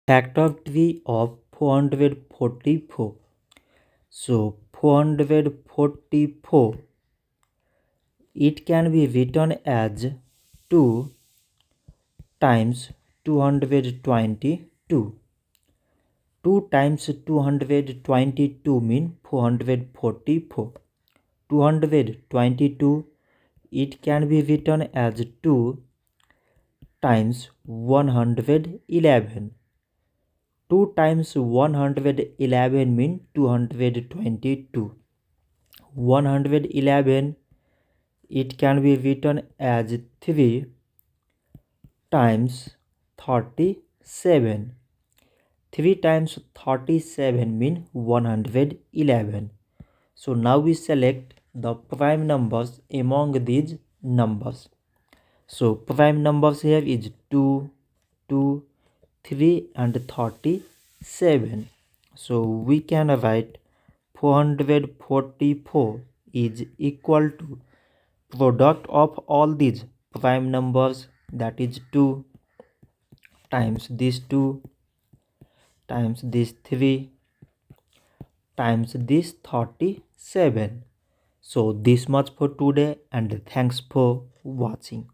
Factory of 444. So 444, it can be written as 2 times 222. 2 times 222 mean 444. 222, it can be written as 2 times 111. 2 times 111 mean 222. 111, it can be written as 3 times 37. 3 times 37 mean 111. So now we select the prime numbers among these numbers. So prime numbers here is 2, 2, 3 and 37. So we can write 444 is equal to product of all these prime numbers, that is 2 times this 2 times this 3 times this 37. So this much for today, and thanks for watching.